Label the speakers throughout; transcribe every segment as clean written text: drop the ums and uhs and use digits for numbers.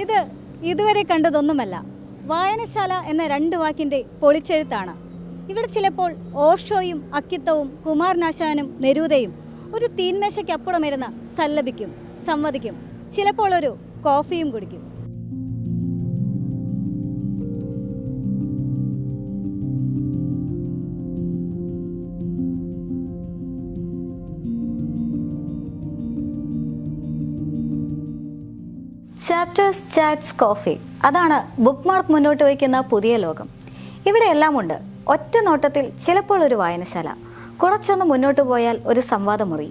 Speaker 1: ഇത് ഇതുവരെ കണ്ടതൊന്നുമല്ല. വായനശാല എന്ന 2 വാക്കിൻ്റെ പൊളിച്ചെഴുത്താണ്. ഇവിടെ ചിലപ്പോൾ ഓഷോയും അക്കിത്തവും കുമാരനാശാനും നെരൂദയും ഒരു തീന്മേശയ്ക്കപ്പുറമിരുന്ന് സല്ലപിക്കും, സംവദിക്കും, ചിലപ്പോൾ ഒരു കോഫിയും കുടിക്കും. ചാപ്റ്റേഴ്സ്, ചാറ്റ്സ്, കോഫി, അതാണ് ബുക്ക് മാർക്ക് മുന്നോട്ട് വയ്ക്കുന്ന പുതിയ ലോകം. ഇവിടെ എല്ലാമുണ്ട്. ഒറ്റ നോട്ടത്തിൽ ചിലപ്പോൾ ഒരു വായനശാല, കുറച്ചൊന്ന് മുന്നോട്ട് പോയാൽ ഒരു സംവാദമുറി,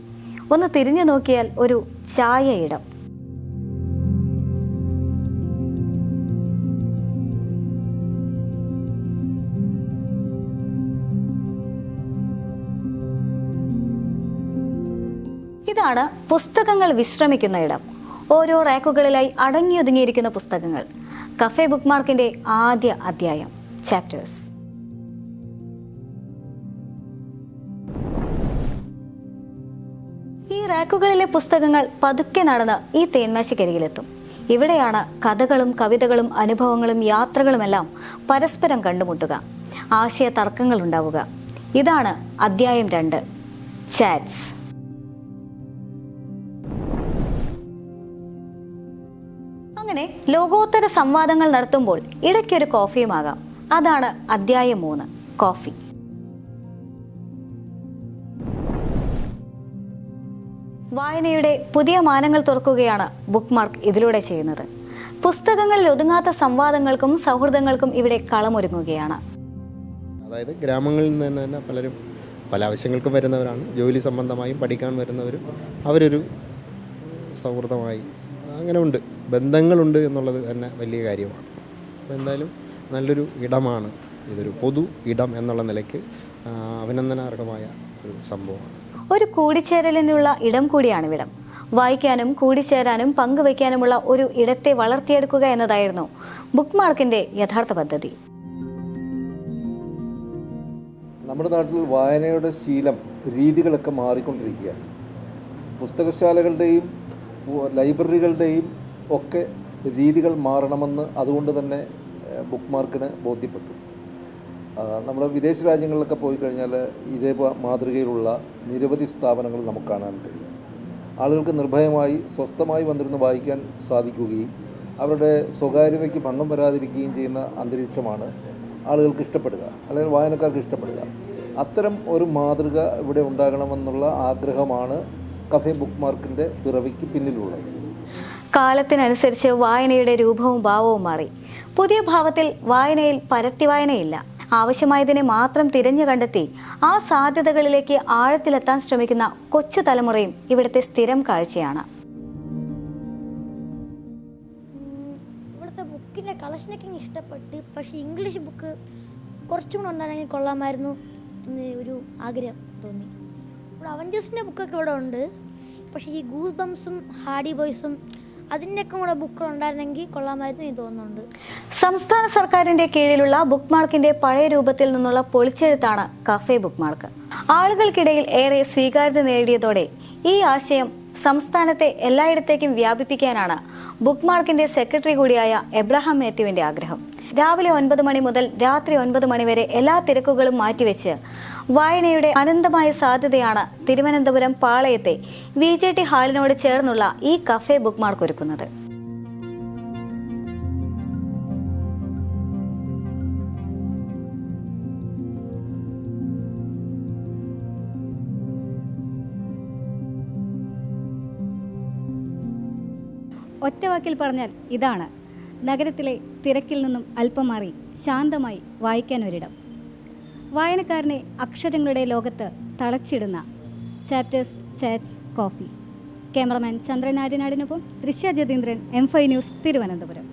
Speaker 1: ഒന്ന് തിരിഞ്ഞു നോക്കിയാൽ ഒരു ചായയിടം. ഇതാണ് പുസ്തകങ്ങൾ വിശ്രമിക്കുന്ന ഇടം. ഓരോ റാക്കുകളിലായി അടങ്ങിയൊതുങ്ങിയിരിക്കുന്ന പുസ്തകങ്ങൾ. കഫേ ബുക്ക് മാർക്കിന്റെ ആദ്യ അധ്യായം, ചാപ്റ്റേഴ്സ്. ഈ റാക്കുകളിലെ പുസ്തകങ്ങൾ പതുക്കെ നടന്ന് ഈ തേന്മേശക്കരികിലെത്തും. ഇവിടെയാണ് കഥകളും കവിതകളും അനുഭവങ്ങളും യാത്രകളുമെല്ലാം പരസ്പരം കണ്ടുമുട്ടുക, ആശയ തർക്കങ്ങൾ ഉണ്ടാവുക. ഇതാണ് അധ്യായം 2, ചാറ്റ്സ്. അങ്ങനെ ലോകോത്തര സംവാദങ്ങൾ നടത്തുമ്പോൾ ഇടയ്ക്കൊരു കോഫിയുമാകാം. അതാണ് അധ്യായം 3, കോഫി. വായനയുടെ പുതിയ മാനങ്ങൾ തുറക്കുകയാണ് ബുക്ക് മാർക്ക് ഇതിലൂടെ ചെയ്യുന്നത്. പുസ്തകങ്ങളിൽ ഒതുങ്ങാത്ത സംവാദങ്ങൾക്കും സൗഹൃദങ്ങൾക്കും ഇവിടെ കളമൊരുങ്ങുകയാണ്.
Speaker 2: അതായത് ഗ്രാമങ്ങളിൽ നിന്ന് തന്നെ പലരും പല ആവശ്യങ്ങൾക്കും വരുന്നവരാണ്. ജോലി സംബന്ധമായും പഠിക്കാൻ വരുന്നവരും അവരൊരു സൗഹൃദമായി അങ്ങനെ ഉണ്ട്, ബന്ധങ്ങളുണ്ട് എന്നുള്ളത് തന്നെ വലിയ കാര്യമാണ്. അപ്പോൾ എന്തായാലും നല്ലൊരു ഇടമാണ് ഇതൊരു പൊതു ഇടം എന്നുള്ള നിലയ്ക്ക് അഭിനന്ദനാർഹമായ ഒരു സംഭവമാണ്.
Speaker 1: ഒരു കൂടിച്ചേരലിനുള്ള ഇടം കൂടിയാണ് ഇവിടം. വായിക്കാനും കൂടിച്ചേരാനും പങ്കുവയ്ക്കാനുമുള്ള ഒരു ഇടത്തെ വളർത്തിയെടുക്കുക എന്നതായിരുന്നു ബുക്ക് മാർക്കിന്റെ യഥാർത്ഥ പദ്ധതി.
Speaker 3: നമ്മുടെ നാട്ടിൽ വായനയുടെ ശീലം, രീതികളൊക്കെ മാറിക്കൊണ്ടിരിക്കുകയാണ്. പുസ്തകശാലകളുടെയും ലൈബ്രറികളുടെയും ഒക്കെ രീതികൾ മാറണമെന്ന് അതുകൊണ്ട് തന്നെ ബുക്ക് മാർക്കിന് ബോധ്യപ്പെട്ടു. നമ്മുടെ വിദേശ രാജ്യങ്ങളിലൊക്കെ പോയി കഴിഞ്ഞാൽ ഇതേ മാതൃകയിലുള്ള നിരവധി സ്ഥാപനങ്ങൾ നമുക്ക് കാണാൻ കഴിയും. ആളുകൾക്ക് നിർഭയമായി സ്വസ്ഥമായി വന്നിരുന്ന് വായിക്കാൻ സാധിക്കുകയും അവരുടെ സ്വകാര്യതയ്ക്ക് ഭംഗം വരാതിരിക്കുകയും ചെയ്യുന്ന അന്തരീക്ഷമാണ് ആളുകൾക്ക് ഇഷ്ടപ്പെടുക, അല്ലെങ്കിൽ വായനക്കാർക്ക് ഇഷ്ടപ്പെടുക. അത്തരം ഒരു മാതൃക ഇവിടെ ഉണ്ടാകണമെന്നുള്ള ആഗ്രഹമാണ് കഫേ ബുക്ക് മാർക്കിൻ്റെ പിറവിക്ക് പിന്നിലുള്ളത്.
Speaker 1: കാലത്തിനനുസരിച്ച് വായനയുടെ രൂപവും ഭാവവും മാറി. പുതിയ ഭാവത്തിൽ വായനയിൽ പരത്തി വായനയില്ല. ആവശ്യമായതിനെ മാത്രം തിരഞ്ഞു കണ്ടെത്തി ആ സാധ്യതകളിലേക്ക് ആഴത്തിലെത്താൻ ശ്രമിക്കുന്ന കൊച്ചു തലമുറയും ഇവിടുത്തെ സ്ഥിരം കാഴ്ചയാണ്.
Speaker 4: ഇവിടുത്തെ ബുക്കിൻ്റെ കളക്ഷനൊക്കെ ഇഷ്ടപ്പെട്ട്, പക്ഷേ ഇംഗ്ലീഷ് ബുക്ക് കുറച്ചും കൂടെ ഉണ്ടായിരുന്നെങ്കിൽ കൊള്ളാമായിരുന്നു എന്ന് ഒരു ആഗ്രഹം തോന്നി. ഇവിടെ അവഞ്ചേഴ്സിൻ്റെ ബുക്കൊക്കെ ഇവിടെ ഉണ്ട്, പക്ഷേ ഈ ഗൂസ് ബംസും ഹാർഡി ബോയ്സും അതിൻ്റെയൊക്കെ കൂടെ ബുക്കുകൾ ഉണ്ടായിരുന്നെങ്കിൽ കൊള്ളാമായിരുന്നു എന്ന് തോന്നുന്നുണ്ട്.
Speaker 1: സംസ്ഥാന സർക്കാരിന്റെ കീഴിലുള്ള ബുക്ക് മാർക്കിന്റെ പഴയ രൂപത്തിൽ നിന്നുള്ള പൊളിച്ചെഴുത്താണ് കഫേ ബുക്ക് മാർക്ക്. ആളുകൾക്കിടയിൽ ഏറെ സ്വീകാര്യത നേടിയതോടെ ഈ ആശയം സംസ്ഥാനത്തെ എല്ലായിടത്തേക്കും വ്യാപിപ്പിക്കാനാണ് ബുക്ക് മാർക്കിന്റെ സെക്രട്ടറി കൂടിയായ എബ്രഹാം മാത്യുവിന്റെ ആഗ്രഹം. രാവിലെ 9 മണി മുതൽ രാത്രി 9 മണി വരെ എല്ലാ തിരക്കുകളും മാറ്റിവെച്ച് വായനയുടെ അനന്തമായ സാധ്യതയാണ് തിരുവനന്തപുരം പാളയത്തെ VJT ഹാളിനോട് ചേർന്നുള്ള ഈ കഫേ ബുക്ക് മാർക്ക് ഒരുക്കുന്നത്. ഒറ്റവാക്കിൽ പറഞ്ഞാൽ ഇതാണ് നഗരത്തിലെ തിരക്കിൽ നിന്നും അല്പം മാറി ശാന്തമായി വായിക്കാൻ ഒരിടം. വായനക്കാരനെ അക്ഷരങ്ങളുടെ ലോകത്ത് തളച്ചിടുന്ന ചാപ്റ്റേഴ്സ്, ചാറ്റ്സ്, കോഫി. ക്യാമറമാൻ ചന്ദ്രൻ ആര്യനാടിനൊപ്പം ദൃശ്യ ജതീന്ദ്രൻ, M5 ന്യൂസ്, തിരുവനന്തപുരം.